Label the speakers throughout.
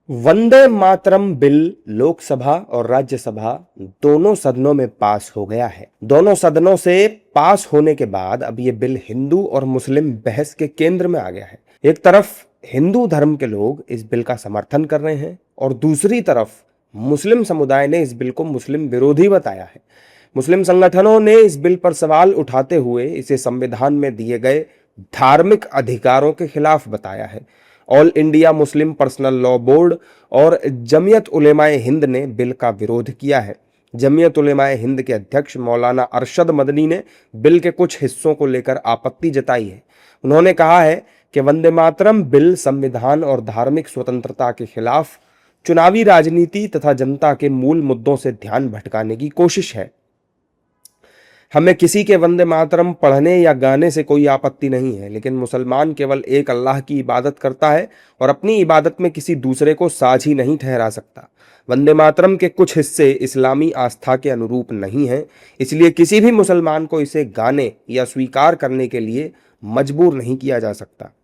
Speaker 1: Vande Mataram bill Lok Sabha और राज्यसभा दोनों सदनों में पास हो गया है। दोनों सदनों से पास होने के बाद अब ये बिल हिंदू और मुस्लिम बहस के केंद्र में आ गया है। एक तरफ हिंदू धर्म के लोग इस बिल का समर्थन कर रहे हैं और दूसरी तरफ मुस्लिम समुदाय ने इस बिल को मुस्लिम विरोधी बताया है। मुस्लिम संगठनों ने इस बिल पर सवाल उठाते हुए इसे संविधान में दिए गए धार्मिक अधिकारों के खिलाफ बताया है। All India Muslim personal law board और जमीयत उलेमाए हिंद ने बिल का विरोध किया है। जमीयत उलेमाए हिंद के अध्यक्ष मौलाना अरशद मदनी ने बिल के कुछ हिस्सों को लेकर आपत्ति जताई है। उन्होंने कहा है कि वंदे मातरम बिल संविधान और धार्मिक स्वतंत्रता के खिलाफ चुनावी राजनीति तथा जनता के मूल मुद्दों से ध्यान भटकाने की कोशिश है। हमें किसी के वंदे मातरम पढ़ने या गाने से कोई आपत्ति नहीं है, लेकिन मुसलमान केवल एक अल्लाह की इबादत करता है और अपनी इबादत में किसी दूसरे को साझी नहीं ठहरा सकता। वंदे मातरम के कुछ हिस्से इस्लामी आस्था के अनुरूप नहीं हैं, इसलिए किसी भी मुसलमान को इसे गाने या स्वीकार करने के लिए मजबूर नहीं किया जा सकता।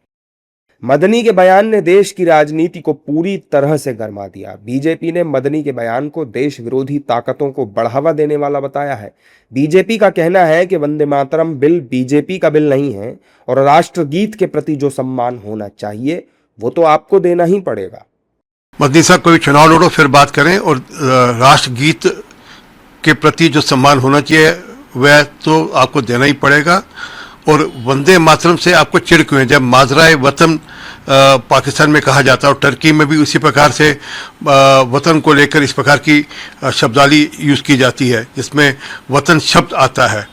Speaker 1: मदनी के बयान ने देश की राजनीति को पूरी तरह से गरमा दिया। बीजेपी ने मदनी के बयान को देश विरोधी ताकतों को बढ़ावा देने वाला बताया है। बीजेपी का कहना है कि वंदे मातरम बिल बीजेपी का बिल नहीं है और राष्ट्रगीत के प्रति जो सम्मान होना चाहिए वो तो आपको देना ही पड़ेगा।
Speaker 2: मदनी साहब, कोई चुनाव लड़ो फिर बात करें, और राष्ट्रगीत के प्रति जो सम्मान होना चाहिए वह तो आपको देना ही पड़ेगा। और वंदे मातरम से आपको चिढ़ क्यों है? जब माजराए वतन पाकिस्तान में कहा जाता है और टर्की में भी उसी प्रकार से वतन को लेकर इस प्रकार की शब्दावली यूज़ की जाती है जिसमें वतन शब्द आता है,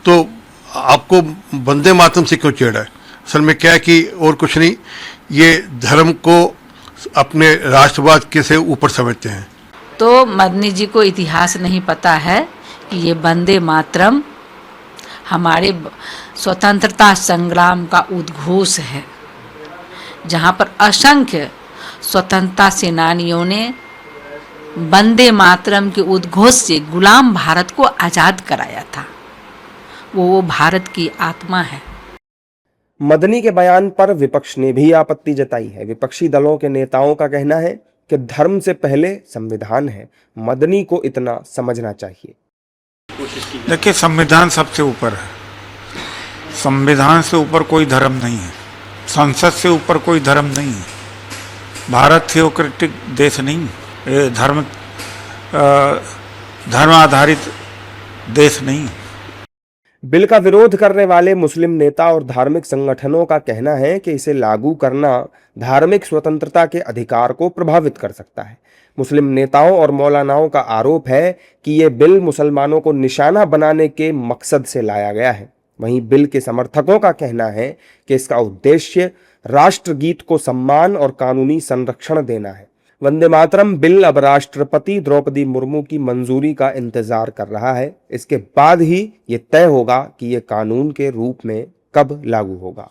Speaker 2: तो आपको वंदे मातरम से क्यों चिढ़ है? असल में क्या है कि और कुछ नहीं, ये धर्म को अपने राष्ट्रवाद के से ऊपर समझते हैं।
Speaker 3: तो मदनी जी को इतिहास नहीं पता है कि ये वंदे मातरम हमारे स्वतंत्रता संग्राम का उद्घोष है, जहाँ पर असंख्य स्वतंत्रता सेनानियों ने वंदे मातरम के उद्घोष से गुलाम भारत को आज़ाद कराया था। वो भारत की आत्मा है।
Speaker 1: मदनी के बयान पर विपक्ष ने भी आपत्ति जताई है। विपक्षी दलों के नेताओं का कहना है कि धर्म से पहले संविधान है, मदनी को इतना समझना चाहिए।
Speaker 4: देखिए, संविधान सबसे ऊपर है। संविधान से ऊपर कोई धर्म नहीं है, संसद से ऊपर कोई धर्म नहीं है। भारत थियोक्रेटिक देश नहीं, ये धर्म आधारित देश नहीं।
Speaker 1: बिल का विरोध करने वाले मुस्लिम नेता और धार्मिक संगठनों का कहना है कि इसे लागू करना धार्मिक स्वतंत्रता के अधिकार को प्रभावित कर सकता है। मुस्लिम नेताओं और मौलानाओं का आरोप है कि यह बिल मुसलमानों को निशाना बनाने के मकसद से लाया गया है। वहीं बिल के समर्थकों का कहना है कि इसका उद्देश्य राष्ट्रगीत को सम्मान और कानूनी संरक्षण देना है। वंदे मातरम बिल अब राष्ट्रपति द्रौपदी मुर्मू की मंजूरी का इंतजार कर रहा है। इसके बाद ही ये तय होगा कि ये कानून के रूप में कब लागू होगा।